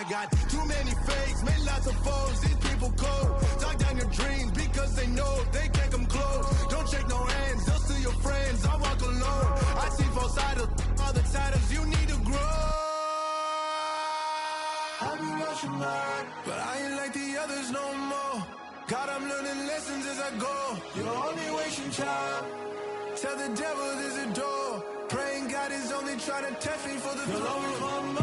I got too many fakes, made lots of foes. These people cold. Talk down your dreams because they know they can't come close. Don't shake no hands, they'll steal your friends. I walk alone. I see false idols, other titles. You need to grow. I've been rushing mine, but I ain't like the others no more. God, I'm learning lessons as I go. You're only wasting time. Tell the devil there's a door. Praying God is only trying to test me for the throne.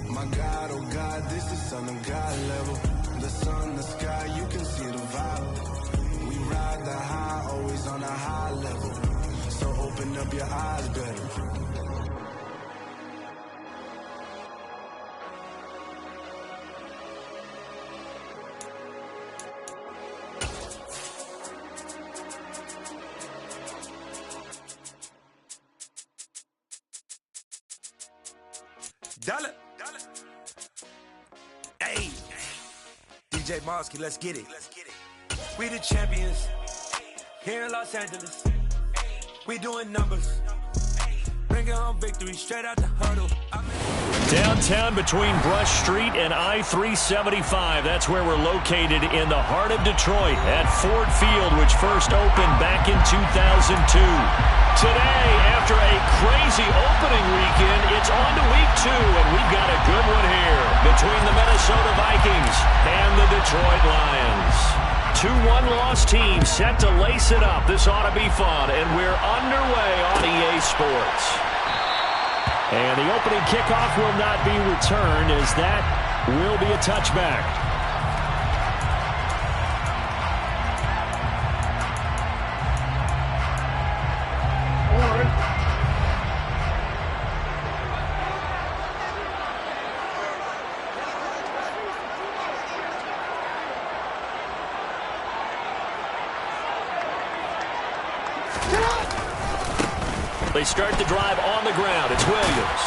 My God, oh God, this is Son of God level. The sun, the sky, you can see the vibe. We ride the high, always on a high level. So open up your eyes better. Dollar. Hey, DJ Mosky, let's get it. We the champions here in Los Angeles. We doing numbers. Bringing home victory straight out the huddle. Downtown between Brush Street and I-375. That's where we're located in the heart of Detroit at Ford Field, which first opened back in 2002. Today, after a crazy opening weekend, it's on to week 2, and we've got a good one here between the Minnesota Vikings and the Detroit Lions. 2 one-loss teams set to lace it up. This ought to be fun, and we're underway on EA Sports. And the opening kickoff will not be returned, as that will be a touchback. They start the drive on the ground. It's Williams.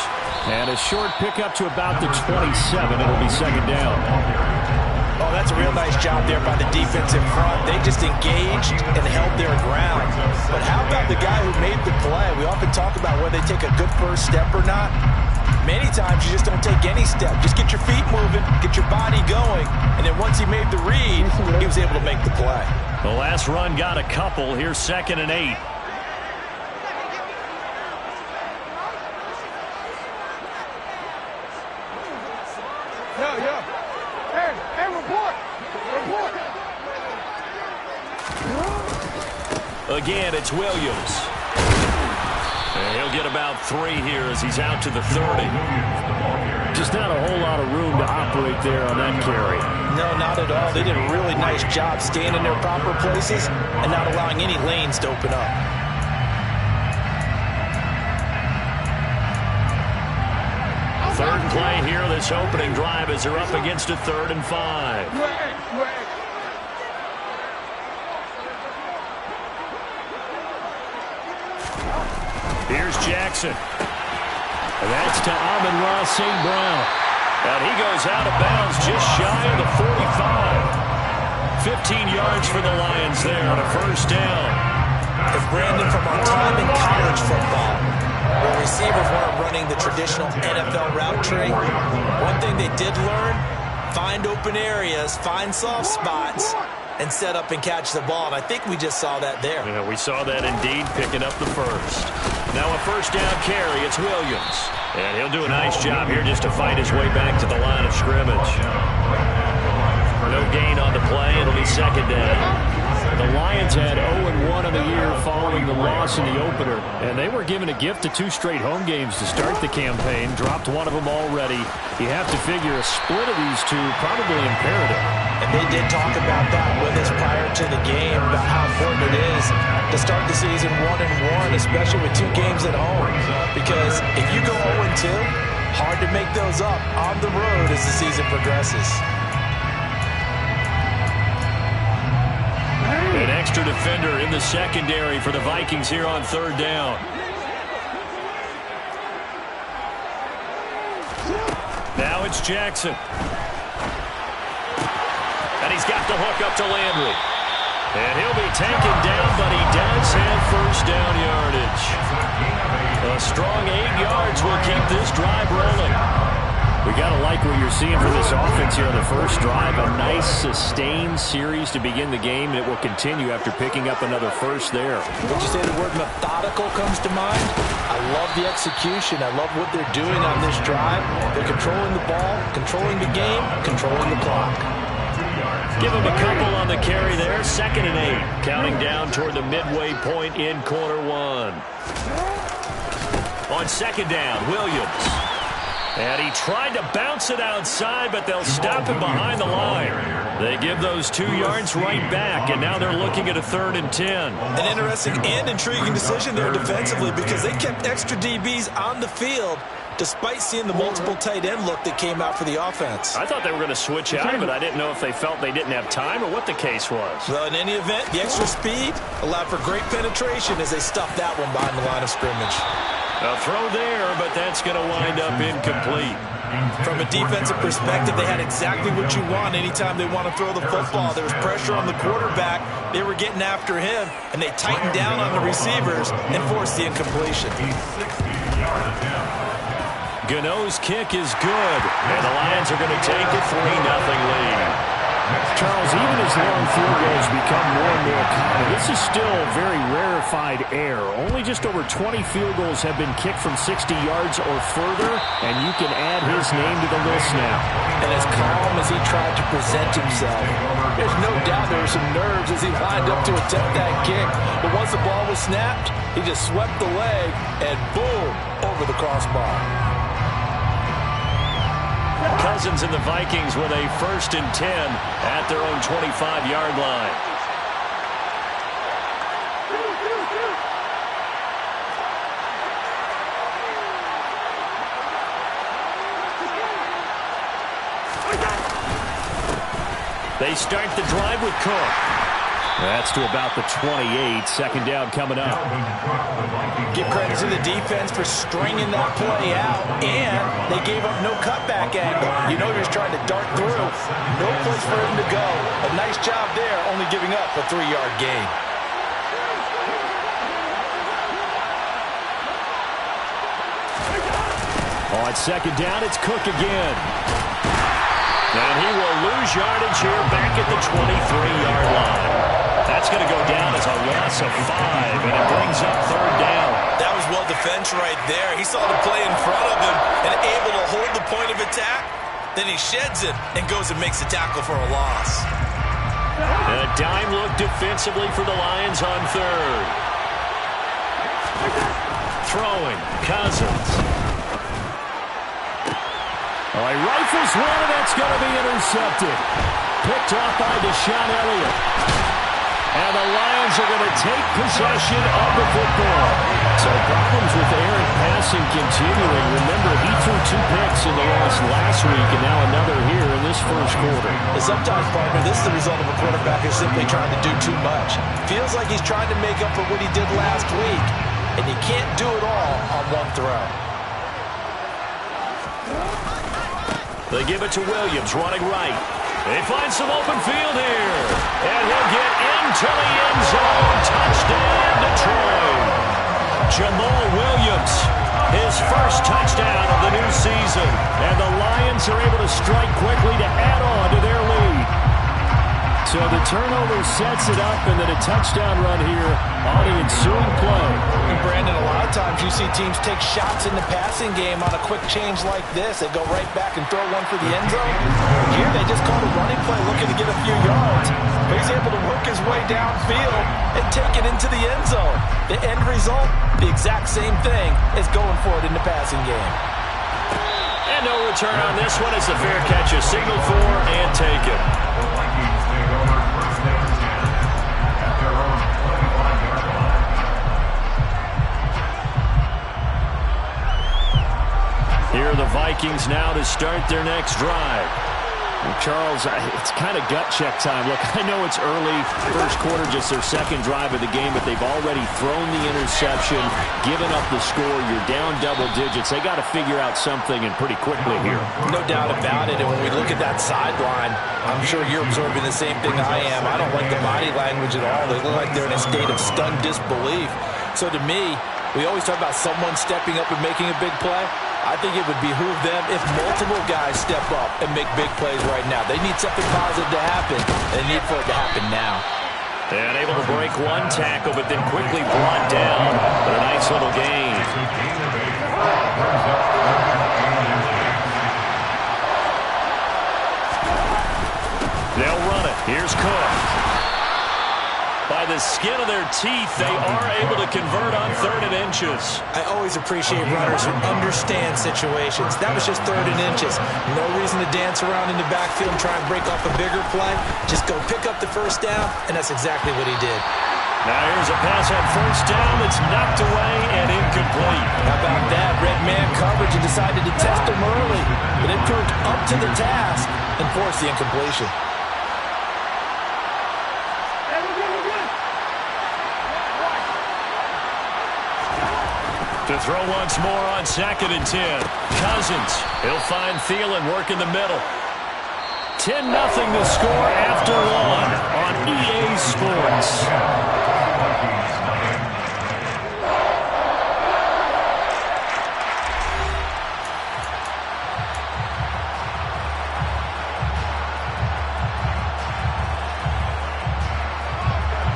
And a short pickup to about the 27. It'll be second down. Oh, that's a real nice job there by the defense in front. They just engaged and held their ground. But how about the guy who made the play? We often talk about whether they take a good first step or not. Many times you just don't take any step. Just get your feet moving, get your body going, and then once he made the read, he was able to make the play. The last run got a couple. Here's 2nd and 8. Again, it's Williams. And he'll get about 3 here as he's out to the 30. Just not a whole lot of room to operate there on that carry. No, not at all. They did a really nice job staying in their proper places and not allowing any lanes to open up. Third play here, this opening drive, as they're up against a 3rd and 5. Here's Jackson. And that's to Amon-Ra St. Brown. And he goes out of bounds just shy of the 45. 15 yards for the Lions there on a first down. If Brandon, from our time in college football, where receivers weren't running the traditional NFL route tree, one thing they did learn, find open areas, find soft spots, and set up and catch the ball. And I think we just saw that there. Yeah, we saw that indeed, picking up the first. Now a first down carry. It's Williams. And he'll do a nice job here just to fight his way back to the line of scrimmage. No gain on the play. It'll be second down. The Lions had 0-1 in the year following the loss in the opener, and they were given a gift of 2 straight home games to start the campaign. Dropped one of them already. You have to figure a split of these 2 probably imperative. And they did talk about that with us prior to the game, about how important it is to start the season 1-1, especially with 2 games at home. Because if you go 0-2, hard to make those up on the road as the season progresses. An extra defender in the secondary for the Vikings here on 3rd down. Now it's Jackson. And he he's got the hook up to Landry. And he'll be taken down, but he does have first down yardage. A strong 8 yards will keep this drive rolling. We got to like what you're seeing from this offense here on the first drive. A nice, sustained series to begin the game, and it will continue after picking up another first there. Would you say the word methodical comes to mind? I love the execution. I love what they're doing on this drive. They're controlling the ball, controlling the game, controlling the clock. Give him a couple on the carry there. 2nd and 8. Counting down toward the midway point in quarter one. On 2nd down, Williams. And he tried to bounce it outside, but they'll stop him behind the line. They give those 2 yards right back, and now they're looking at a 3rd and 10. An interesting and intriguing decision there defensively because they kept extra DBs on the field despite seeing the multiple tight end look that came out for the offense. I thought they were going to switch out of it. I didn't know if they felt they didn't have time or what the case was. Well, in any event, the extra speed allowed for great penetration as they stuffed that one behind the line of scrimmage. A throw there, but that's going to wind up incomplete. From a defensive perspective, they had exactly what you want anytime they want to throw the football. There was pressure on the quarterback. They were getting after him, and they tightened down on the receivers and forced the incompletion. Gano's kick is good, and the Lions are going to take a 3-0 lead. Charles, even as long field goals become more and more common, this is still very rarefied air. Only just over 20 field goals have been kicked from 60 yards or further, and you can add his name to the list now. And as calm as he tried to present himself, there's no doubt there were some nerves as he lined up to attempt that kick. But once the ball was snapped, he just swept the leg, and boom, over the crossbar. Cousins and the Vikings with a 1st and 10 at their own 25-yard line. They start the drive with Cook. That's to about the 28. 2nd down coming up. Give credit to the defense for stringing that play out, and they gave up no cutback angle. You know he was trying to dart through. No place for him to go. A nice job there, only giving up a 3-yard gain. On 2nd down, it's Cook again. And he will lose yardage here back at the 23-yard line. That's going to go down as a loss of 5, and it brings up 3rd down. That was well defense right there. He saw the play in front of him and able to hold the point of attack. Then he sheds it and goes and makes a tackle for a loss. A dime look defensively for the Lions on 3rd. Throwing, Cousins. Oh, he rifles one, and that's going to be intercepted. Picked off by Deshaun Elliott. And the Lions are going to take possession of the football. So problems with errant passing continuing. Remember, he threw 2 picks in the loss last week, and now another here in this first quarter. And sometimes, partner, this is the result of a quarterback who's simply trying to do too much. Feels like he's trying to make up for what he did last week, and you can't do it all on one throw. They give it to Williams, running right. They find some open field here. And he'll get into the end zone. Touchdown, Detroit. Jamal Williams, his first touchdown of the new season. And the Lions are able to strike quickly to add on to their lead. So the turnover sets it up, and then a touchdown run here on the ensuing play. And Brandon, a lot of times you see teams take shots in the passing game on a quick change like this. They go right back and throw one for the end zone. Here they just called a running play looking to get a few yards. But he's able to work his way downfield and take it into the end zone. The end result, the exact same thing as going for it in the passing game. And no return on this one as the fair catch is signaled for and taken. Here are the Vikings now to start their next drive. Charles, it's kind of gut check time. Look, I know it's early, first quarter, just their second drive of the game, but they've already thrown the interception, given up the score. You're down double digits. They got to figure out something, and pretty quickly here. No doubt about it, and when we look at that sideline, I'm sure you're absorbing the same thing I am. I don't like the body language at all. They look like they're in a state of stunned disbelief. So to me, we always talk about someone stepping up and making a big play. I think it would behoove them if multiple guys step up and make big plays right now. They need something positive to happen, and they need for it to happen now. And able to break one tackle, but then quickly brought down for a nice little gain. They'll run it. Here's Cook. By the skin of their teeth, they are able to convert on 3rd and inches. I always appreciate runners who understand situations. That was just 3rd and inches. No reason to dance around in the backfield and try and break off a bigger play. Just go pick up the first down, and that's exactly what he did. Now here's a pass on 1st down that's knocked away and incomplete. How about that? Red man coverage and decided to test him early. But it proved up to the task and forced the incompletion. To throw once more on 2nd and 10. Cousins, he'll find Thielen work in the middle. 10-0 the score after 1 on EA Sports.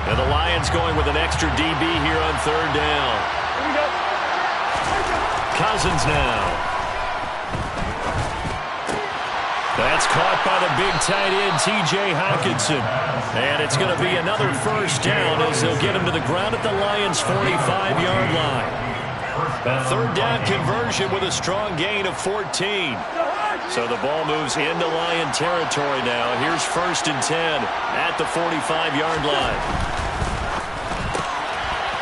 And the Lions going with an extra DB here on 3rd down. Here we go. Cousins now. That's caught by the big tight end, T.J. Hockenson. And it's going to be another 1st down as they'll get him to the ground at the Lions' 45-yard line. A 3rd down conversion with a strong gain of 14. So the ball moves into Lion territory now. Here's 1st and 10 at the 45-yard line.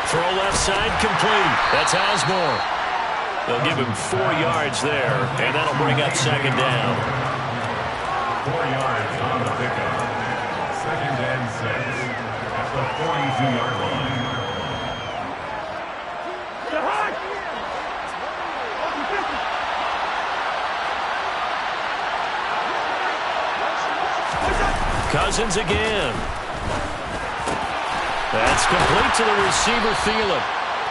Throw left side complete. That's Osborne. They'll give him 4 yards there, and that'll bring up 2nd down. 4 yards on the pickup. 2nd and 6 at the 42-yard line. Cousins again. That's complete to the receiver, Thielen.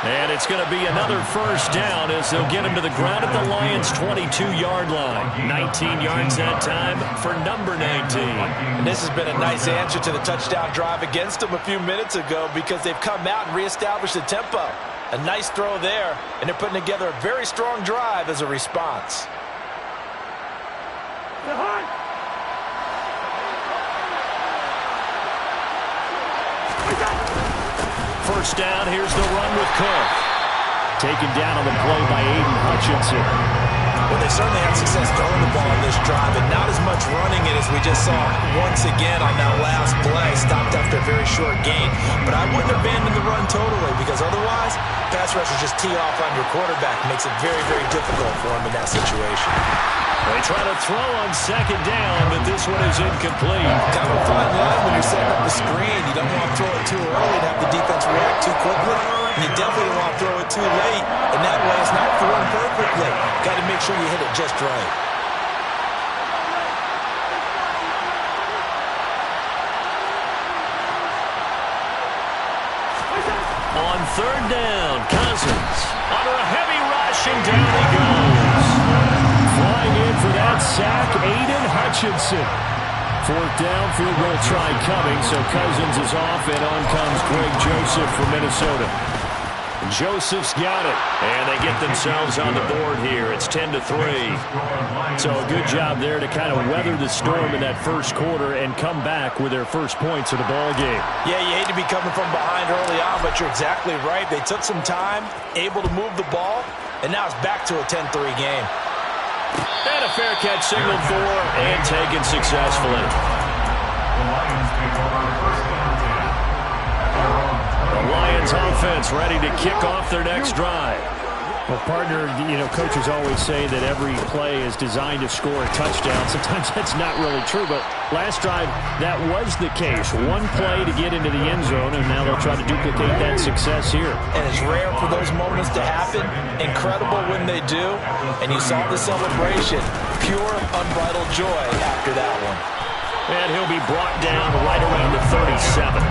And it's going to be another 1st down as they'll get him to the ground at the Lions' 22-yard line. 19 yards that time for number 19. And this has been a nice answer to the touchdown drive against them a few minutes ago because they've come out and reestablished the tempo. A nice throw there, and they're putting together a very strong drive as a response. First down, here's the run with Cook. Taken down on the play by Aiden Hutchinson. Well, they certainly had success throwing the ball on this drive, but not as much running it as we just saw once again on that last play. Stopped after a very short gain. But I wouldn't abandon the run totally because otherwise, pass rushers just tee off on your quarterback. Makes it very, very difficult for him in that situation. They try to throw on 2nd down, but this one is incomplete. Kind of a fine line when you're setting up the screen. You don't want to throw it too early and have the defense react too quickly. And you definitely don't want to throw it too late, and that way it's not thrown perfectly. Got to make sure you hit it just right. On 3rd down, Cousins under a heavy rush, and down he goes. Flying in for that sack, Aiden Hutchinson. 4th down, field goal try coming, so Cousins is off, and on comes Greg Joseph from Minnesota. Joseph's got it, and they get themselves on the board here. It's 10-3. So a good job there to kind of weather the storm in that first quarter and come back with their first points of the ball game. Yeah, you hate to be coming from behind early on, but you're exactly right. They took some time, able to move the ball, and now it's back to a 10-3 game. And a fair catch signaled for and taken successfully. The Lions take over 1st and 10. The Lions offense ready to kick off their next drive. Well, partner, coaches always say that every play is designed to score a touchdown. Sometimes that's not really true, but last drive, that was the case. One play to get into the end zone, and now they'll try to duplicate that success here. And it's rare for those moments to happen. Incredible when they do. And you saw the celebration. Pure, unbridled joy after that one. And he'll be brought down right around the 37.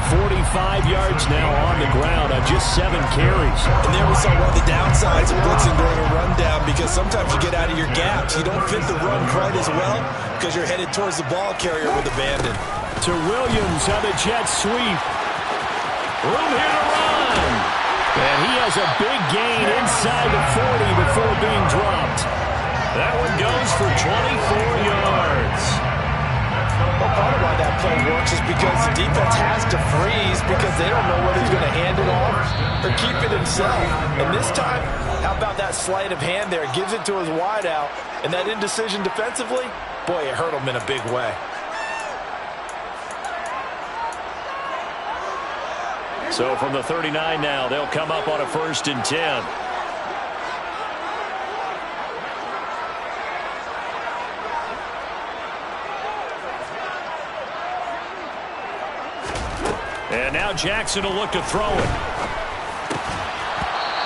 45 yards now on the ground on just 7 carries. And there we saw one of the downsides of blitzing during a rundown, because sometimes you get out of your gaps. You don't fit the run quite as well because you're headed towards the ball carrier with abandon. To Williams on the jet sweep. Room here to run. And he has a big gain inside the 40 before being dropped. That one goes for 24 yards. Well, part of why that play works is because the defense has to freeze because they don't know whether he's going to hand it off or keep it himself. And this time, how about that sleight of hand there? Gives it to his wideout. And that indecision defensively, boy, it hurt him in a big way. So from the 39 now, they'll come up on a 1st and 10. And now Jackson will look to throw it.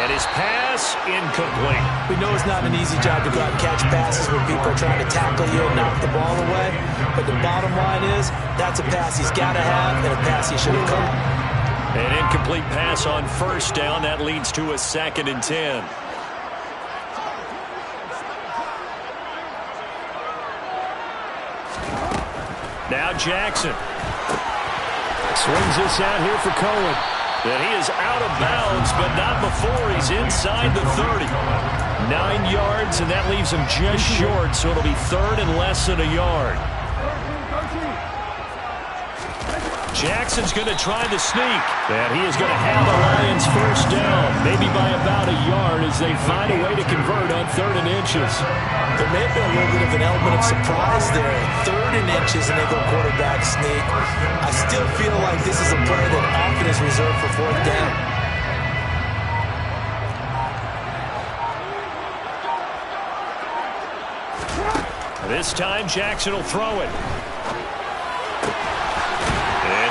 And his pass incomplete. We know it's not an easy job to go out and catch passes when people are trying to tackle you and knock the ball away. But the bottom line is, that's a pass he's got to have and a pass he should have caught. An incomplete pass on 1st down. That leads to a 2nd and 10. Now Jackson. Swings this out here for Cohen. And he is out of bounds, but not before he's inside the 30. 9 yards, and that leaves him just short, so it'll be 3rd and less than a yard. Jackson's going to try the sneak. And he is going to have the Lions 1st down, maybe by about a yard as they find a way to convert on 3rd and inches. There may have been a little bit of an element of surprise there. 3rd and inches, and they go quarterback sneak. I still feel like this is a play that often is reserved for 4th down. This time, Jackson will throw it.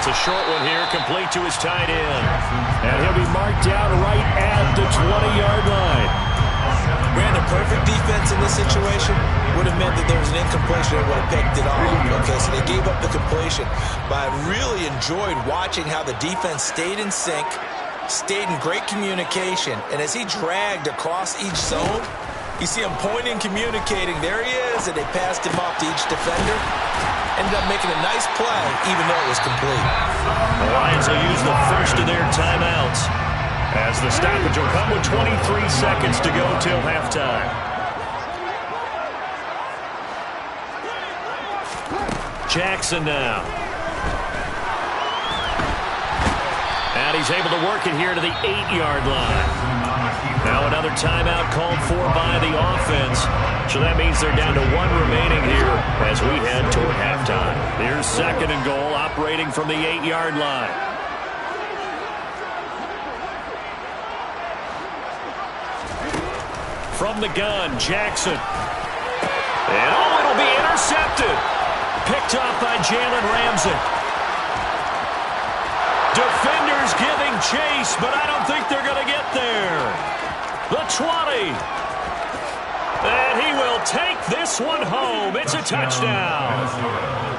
It's a short one here, complete to his tight end. And he'll be marked down right at the 20-yard line. Brandon, perfect defense in this situation would have meant that there was an incompletion and would have picked it off. Okay, so they gave up the completion. But I really enjoyed watching how the defense stayed in sync, stayed in great communication, and as he dragged across each zone, you see him pointing, communicating. There he is, and they passed him off to each defender. Ended up making a nice play, even though it was complete. The Lions will use the 1st of their timeouts as the stoppage will come with 23 seconds to go till halftime. Jackson now. And he's able to work it here to the 8-yard line. Now another timeout called for by the offense. So that means they're down to 1 remaining here as we head toward halftime. Here's 2nd and goal, operating from the 8-yard line. From the gun, Jackson. And it'll be intercepted. Picked off by Jalen Ramsey. Defenders giving chase, but I don't think they're going to get there. The 20. And he will take this one home. It's a touchdown.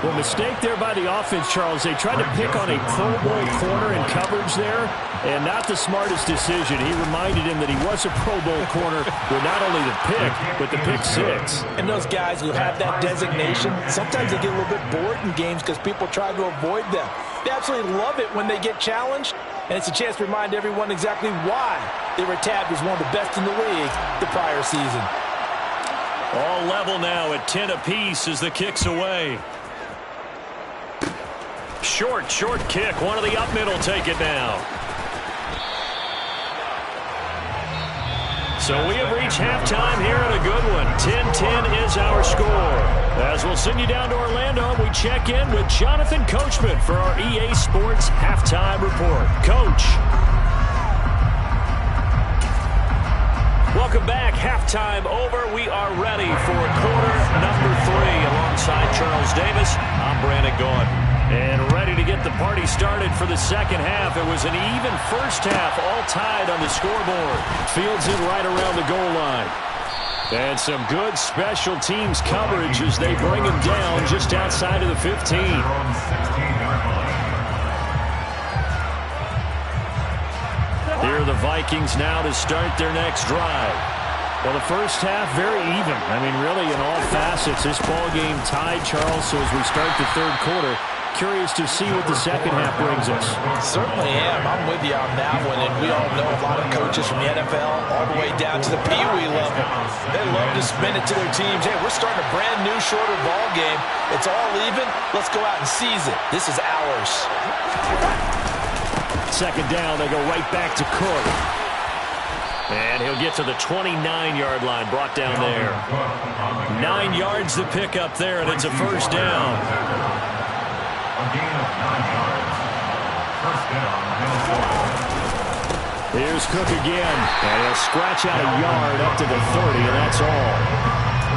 Well, mistake there by the offense, Charles. They tried to pick on a Pro Bowl corner in coverage there, and not the smartest decision. He reminded him that he was a Pro Bowl corner with not only the pick, but the pick 6. And those guys who have that designation, sometimes they get a little bit bored in games because people try to avoid them. They absolutely love it when they get challenged, and it's a chance to remind everyone exactly why they were tabbed as one of the best in the league the prior season. All level now at 10 apiece as the kick's away. Short kick. One of the up middle take it now. So we have reached halftime here at a good one. 10-10 is our score. As we'll send you down to Orlando, we check in with Jonathan Coachman for our EA Sports Halftime Report. Coach. Welcome back. Halftime over. We are ready for quarter number 3. Alongside Charles Davis, I'm Brandon Gaudin. And ready to get the party started for the second half. It was an even first half, all tied on the scoreboard. Fields it right around the goal line. And some good special teams coverage as they bring him down just outside of the 15. Here are the Vikings now to start their next drive. Well, the first half, very even. I mean, really, in all facets, this ball game tied, Charles. So as we start the third quarter, curious to see what the second half brings us. Certainly am. I'm with you on that one. And we all know a lot of coaches from the NFL all the way down to the Pee Wee level. They love to spin it to their teams. Hey, we're starting a brand new, shorter ball game. It's all even. Let's go out and seize it. This is ours. Second down, they go right back to Cook. And he'll get to the 29-yard line, brought down there. 9 yards to pick up there, and it's a first down. A gain of 9 yards. First down, Minnesota. Here's Cook again, and he'll scratch out a yard up to the 30, and that's all.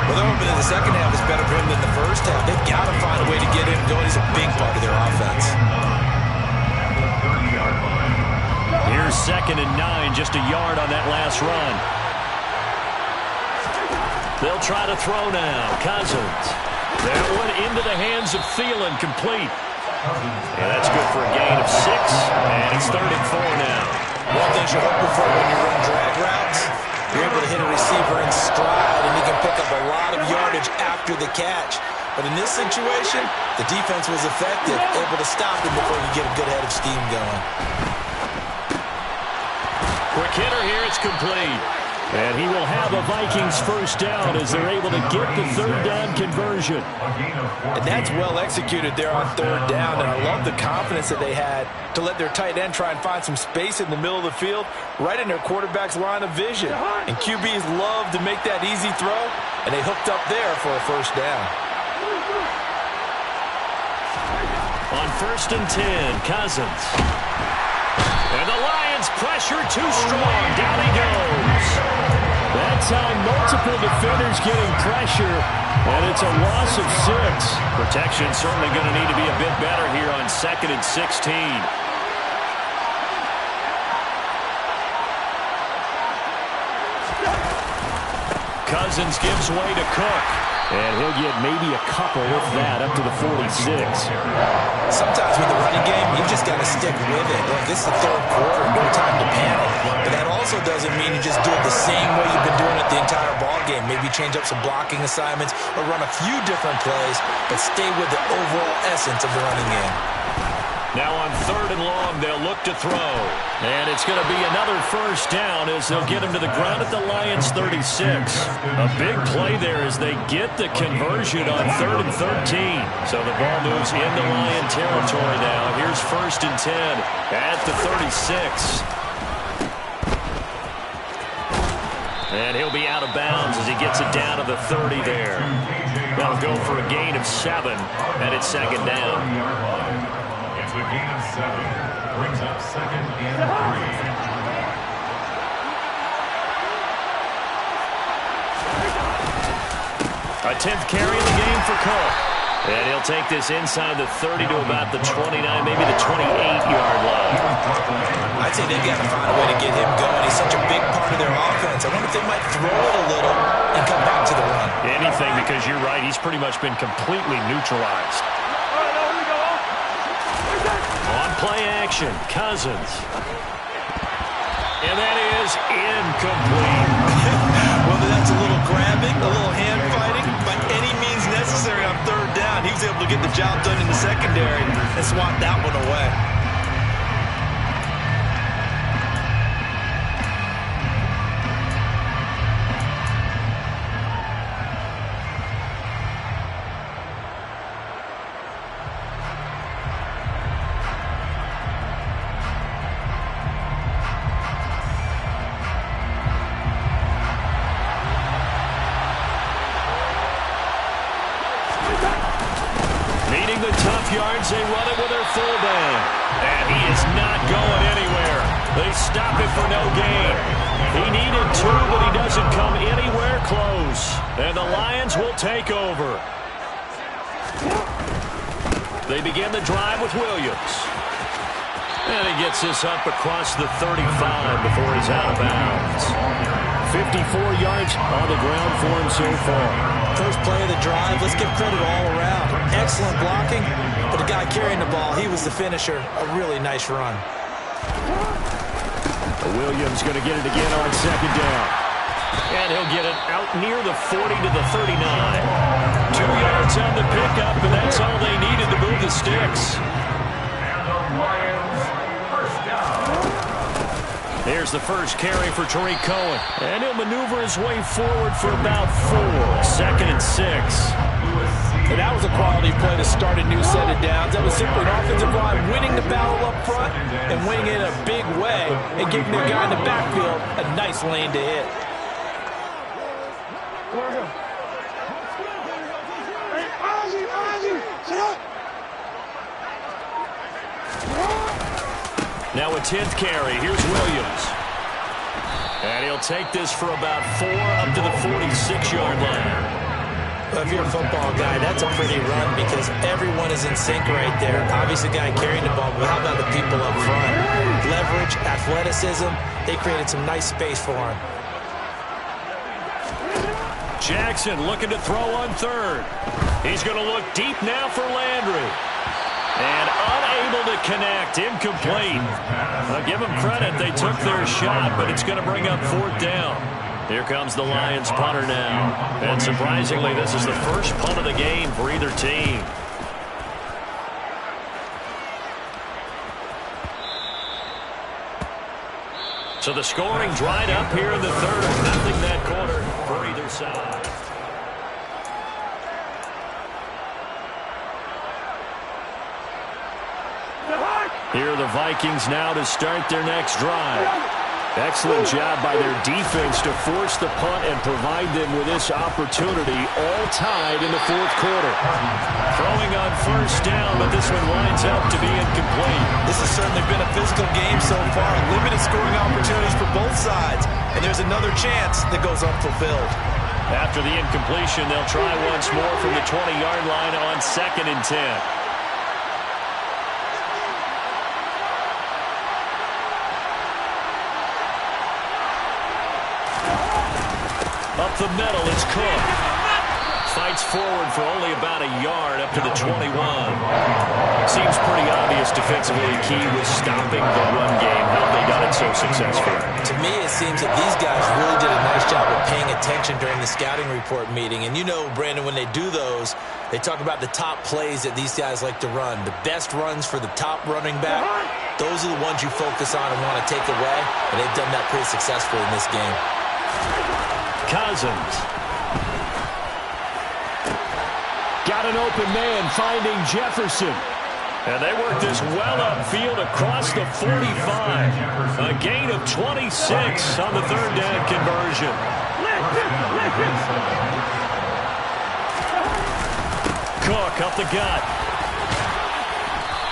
Well, they're hoping in the second half is better for him than the first half. They've got to find a way to get him going. He's a big part of their offense. Here's 2nd and 9, just a yard on that last run. They'll try to throw now. Cousins. That one into the hands of Thielen, complete. And that's good for a gain of 6, and it's 3rd and 4 now. One thing you're hoping for when you run drag routes, you're able to hit a receiver in stride, and he can pick up a lot of yardage after the catch. But in this situation, the defense was effective, able to stop him before you get a good head of steam going. Quick hitter here, it's complete. And he will have a Vikings first down as they're able to get the third down conversion. And that's well executed there on third down. And I love the confidence that they had to let their tight end try and find some space in the middle of the field, right in their quarterback's line of vision. And QBs love to make that easy throw, and they hooked up there for a first down. On 1st and 10, Cousins. And the Lions pressure too strong. Down he goes. That time, multiple defenders getting pressure, and it's a loss of 6. Protection certainly going to need to be a bit better here on 2nd and 16. Cousins gives way to Cook. And he'll get maybe a couple with that up to the 46. Sometimes with the running game, you just got to stick with it. Look, this is the third quarter, no time to panic. But that also doesn't mean you just do it the same way you've been doing it the entire ball game. Maybe change up some blocking assignments or run a few different plays, but stay with the overall essence of the running game. Now on 3rd and long, they'll look to throw. And it's going to be another first down as they'll get him to the ground at the Lions' 36. A big play there as they get the conversion on 3rd and 13. So the ball moves into Lion territory now. Here's 1st and 10 at the 36. And he'll be out of bounds as he gets it down to the 30 there. That'll go for a gain of 7, and it's 2nd down. A gain of 7 brings up 2nd and 3. A 10th carry in the game for Cook. And he'll take this inside the 30 to about the 29, maybe the 28-yard line. I'd say they've got to find a way to get him going. He's such a big part of their offense. I wonder if they might throw it a little and come back to the run. Anything, because you're right, he's pretty much been completely neutralized. On play action, Cousins. And that is incomplete. Whether that's a little grabbing, a little hand fighting, by any means necessary on 3rd down, he was able to get the job done in the secondary and swat that one away. Yards, they run it with their fullback. And he is not going anywhere. They stop it for no gain. He needed 2, but he doesn't come anywhere close. And the Lions will take over. They begin the drive with Williams. And he gets this up across the 35 before he's out of bounds. 54 yards on the ground for him so far. First play of the drive, let's give credit all around. Excellent blocking, but the guy carrying the ball, he was the finisher. A really nice run. Williams going to get it again on second down. And he'll get it out near the 40 to the 39. 2 yards on the pickup, and that's all they needed to move the sticks. And the Lions first down. Here's the first carry for Tariq Cohen. And he'll maneuver his way forward for about 4. 2nd and 6. And that was a quality play to start a new set of downs. That was simply an offensive line winning the battle up front and winning it in a big way and giving their guy in the backfield a nice lane to hit. Now a 10th carry. Here's Williams. And he'll take this for about 4 up to the 46-yard line. Well, if you're a football guy, that's a pretty run because everyone is in sync right there. Obviously, the guy carrying the ball, but how about the people up front? Leverage, athleticism, they created some nice space for him. Jackson looking to throw on 3rd. He's going to look deep now for Landry. And unable to connect, incomplete. I'll give them credit, they took their shot, but it's going to bring up 4th down. Here comes the Lions punter now. And surprisingly, this is the first punt of the game for either team. So the scoring dried up here in the 3rd. Nothing that quarter for either side. Here are the Vikings now to start their next drive. Excellent job by their defense to force the punt and provide them with this opportunity, all tied in the 4th quarter. Throwing on 1st down, but this one winds up to be incomplete. This has certainly been a physical game so far. Limited scoring opportunities for both sides. And there's another chance that goes unfulfilled. After the incompletion, they'll try once more from the 20-yard line on 2nd and 10. Up the middle, it's Cook. Fights forward for only about a yard up to the 21. Seems pretty obvious defensively key was stopping the run game. How they got it so successful? To me, it seems that these guys really did a nice job of paying attention during the scouting report meeting. And you know, Brandon, when they do those, they talk about the top plays that these guys like to run. The best runs for the top running back, those are the ones you focus on and want to take away. And they've done that pretty successfully in this game. Cousins. Got an open man finding Jefferson. And they work this well upfield across the 45. A gain of 26 on the 3rd down conversion. Cook up the gut.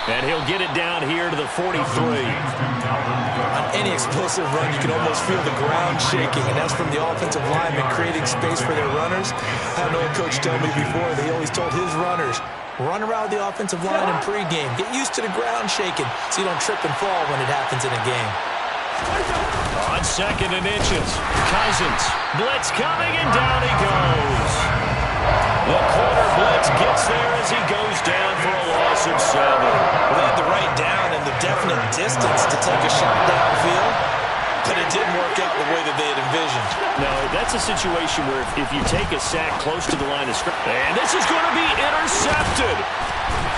And he'll get it down here to the 43. On any explosive run, you can almost feel the ground shaking, and that's from the offensive linemen creating space for their runners. I had an old coach tell me before, they always told his runners, run around the offensive line in pregame. Get used to the ground shaking so you don't trip and fall when it happens in a game. On 2nd and inches, Cousins. Blitz coming, and down he goes. The corner blitz gets there as he goes down for a loss of 7. Well, they had the right down and the definite distance to take a shot downfield, but it didn't work out the way that they had envisioned. No, that's a situation where if you take a sack close to the line of scrimmage, and this is going to be intercepted.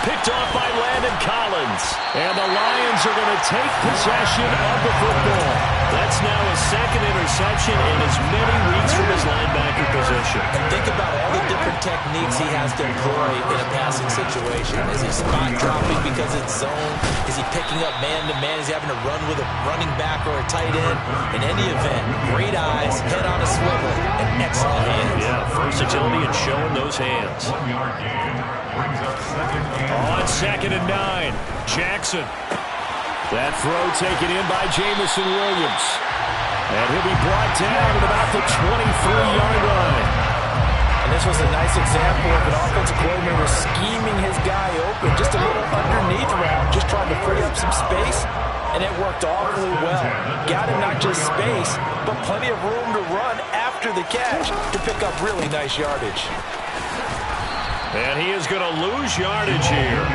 Picked off by Landon Collins. And the Lions are going to take possession of the football. That's now his 2nd interception in as many weeks from his linebacker position. And think about all the different techniques he has to employ in a passing situation. Is he spot dropping because it's zone? Is he picking up man-to-man? Is he having to run with a running back or a tight end? In any event, great eyes, head on a swivel, and excellent hands. Yeah, versatility and showing those hands. 1 yard gain brings up 2nd and On 2nd and 9, Jackson. That throw taken in by Jameson Williams. And he'll be brought down at about the 23-yard line. And this was a nice example of an offensive coordinator scheming his guy open. Just a little underneath route, just trying to free up some space. And it worked awfully well. Got him not just space, but plenty of room to run after the catch to pick up really nice yardage. And he is going to lose yardage here.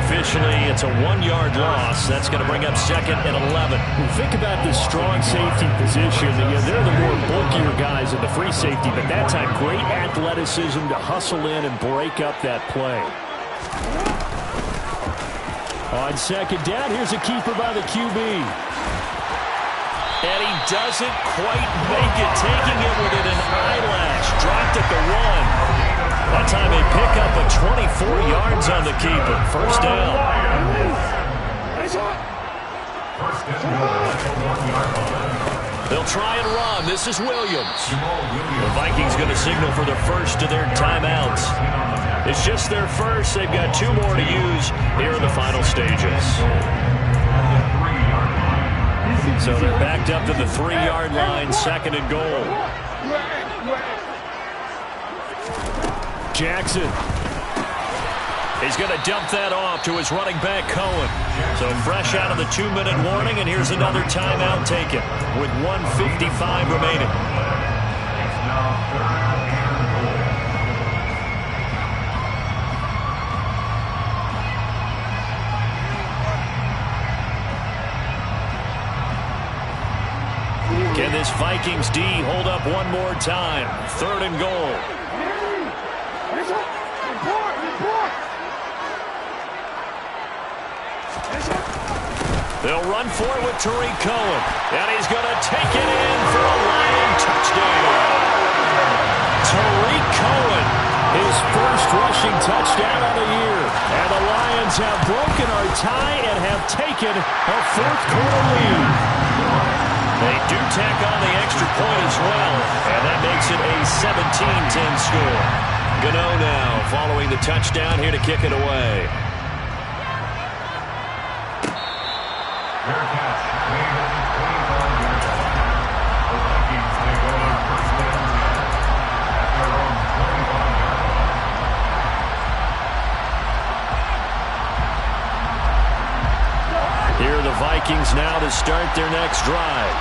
Officially, it's a 1-yard loss. That's going to bring up 2nd and 11. Think about this strong safety position. They're the more bulkier guys in the free safety, but that time, great athleticism to hustle in and break up that play. On 2nd down, here's a keeper by the QB. And he doesn't quite make it, taking it within an eyelash. Dropped at the 1. That time they pick up a 24 yards on the keeper. First down. They'll try and run. This is Williams. The Vikings going to signal for the first of their timeouts. It's just their first. They've got 2 more to use here in the final stages. So they're backed up to the 3-yard line, 2nd and goal. Jackson. He's going to dump that off to his running back, Cohen. So fresh out of the 2-minute warning, and here's another timeout taken with 1:55 remaining. Can this Vikings D hold up one more time? 3rd and goal. They'll run for it with Tariq Cohen. And he's going to take it in for a Lion touchdown. Tariq Cohen, his first rushing touchdown of the year. And the Lions have broken our tie and have taken a 4th quarter lead. They do tack on the extra point as well. And that makes it a 17-10 score. Gano now following the touchdown here to kick it away. Here are the Vikings now to start their next drive.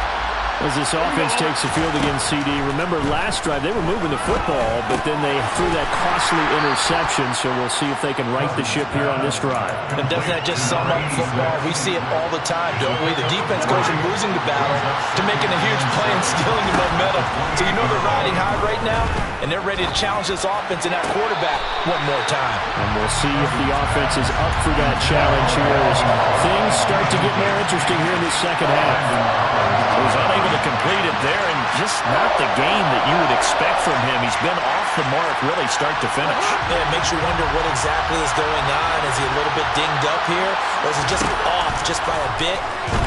As this offense takes the field against CD, remember last drive they were moving the football, but then they threw that costly interception, so we'll see if they can right the ship here on this drive. And doesn't that just sum up football? We see it all the time, don't we? The defense goes from losing the battle to making a huge play and stealing the momentum. So you know they're riding high right now, and they're ready to challenge this offense and that quarterback one more time. And we'll see if the offense is up for that challenge here as things start to get more interesting here in the second half. He was unable to complete it there, and just not the game that you would expect from him. He's been off the mark really start to finish. Yeah, it makes you wonder what exactly is going on. Is he a little bit dinged up here, or is he just off just by a bit?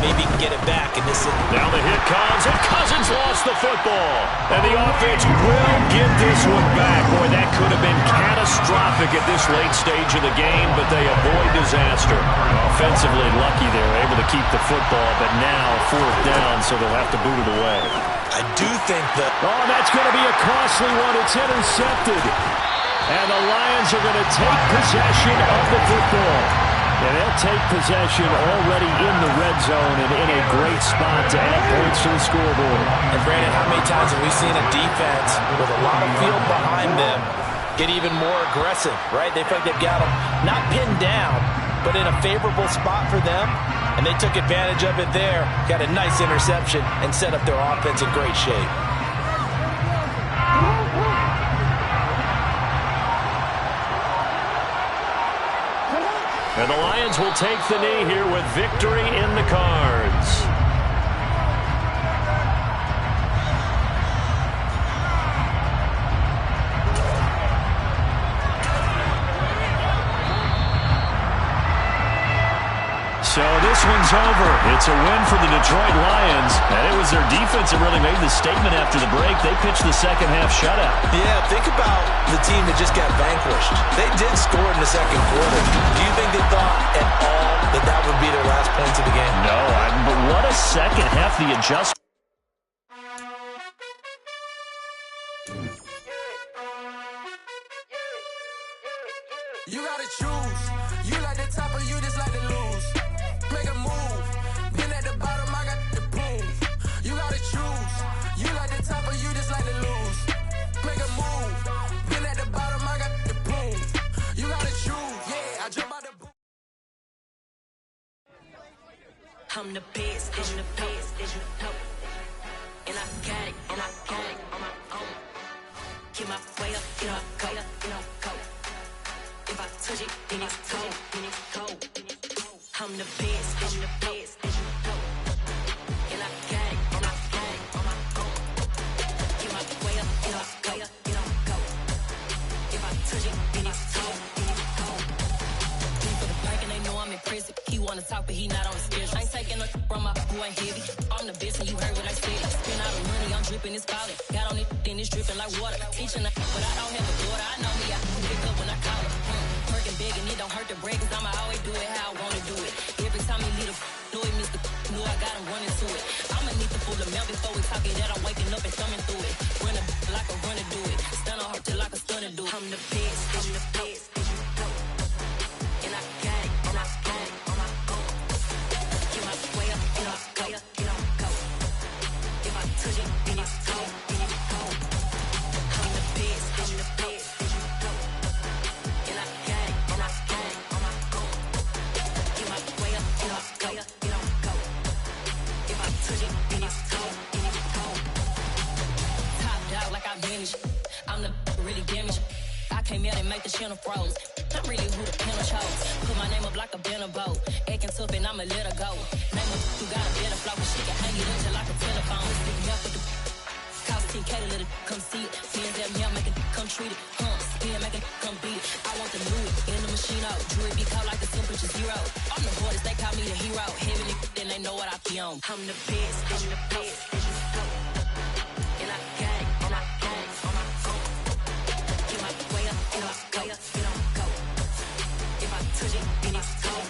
Maybe he can get it back. And this is now the hit comes, and Cousins lost the football. And the offense will get this one back. Boy, that could have been catastrophic at this late stage of the game, but they avoid disaster. Offensively lucky they were able to keep the football, but now 4th down, so they'll have to boot it away. I do think that... Oh, that's going to be a costly one. It's intercepted. And the Lions are going to take possession of the football. And they'll take possession already in the red zone and in a great spot to add points to the scoreboard. And Brandon, how many times have we seen a defense with a lot of field behind them get even more aggressive, right? They feel like they've got them not pinned down, but in a favorable spot for them. And they took advantage of it there, got a nice interception, and set up their offense in great shape. And the Lions will take the knee here with victory in the cards. So this one's over. It's a win for the Detroit Lions, and it was their defense that really made the statement after the break. They pitched the second half shutout. Yeah, think about the team that just got vanquished. They did score in the second quarter. Do you think they thought at all that that would be their last points of the game? No, but what a second half. The adjustment. You gotta choose. You like the top or you just like to lose. Make a move. Been at the bottom, I got the proof. You gotta choose. You like the top or you just like to lose. Make a move. Been at the bottom, I got the proof. You gotta choose. Yeah, I jump out the boot. I'm the best, I'm the best, and I got it, on my own. Get my way up, get up, go. If I touch it, then it's cold. I'm the best, and I got it, on my own. Get my way up, get up, go. If I touch it, then it's cold. For the break and they know I'm in prison. He wanna talk, but he not on the schedule. I ain't taking no from my boy heavy. I'm the best, and you heard what I said. Spend all the money, I'm dripping, it's falling. Got on it, then it's dripping like water. Teaching her, but I don't have a daughter. I know me, I can pick up when I call her. Working big and it don't hurt to break, cause I'ma always do it how I wanna do it. Every time he leave the know it, Mr. Know I got him running to it. I'ma need to pull the mail before we talk it, that I'm waking up and thumbing through it. Run a like a runner do it. Stun on her till like a stunner do it. I'm the best, and I got it, on my own. Get my way up, get up, go. If I touch it, then it's cold. I'm the best, and I got it, on my own. Get my way up, get up, go. If I touch it, then it's cold. Top dog like I vanished. I'm the really damaged. I came out and make the channel froze. I'm really who the panel chose. Put my name up like a banner boat. Acting tough and I'ma let her go. Name her who got a better flow. She can hang it up just like a telephone. Stick me up with the cost 10K to let it come see it. Fans at me, I make it come treat it. Spin, make it come beat it. I want the new in the machine out. Jewelry be cold like the temperature 0. I'm the hardest, they call me the hero. Heavy nigga, then they know what I be on. I'm the best, and I got it, on my own. Get my way up, get up, go. If I touch it, then it's cold.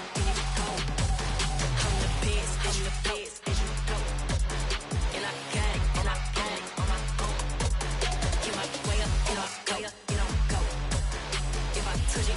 I'm the best, and I got it, on my own. Get my way up, get up, go. If I touch it,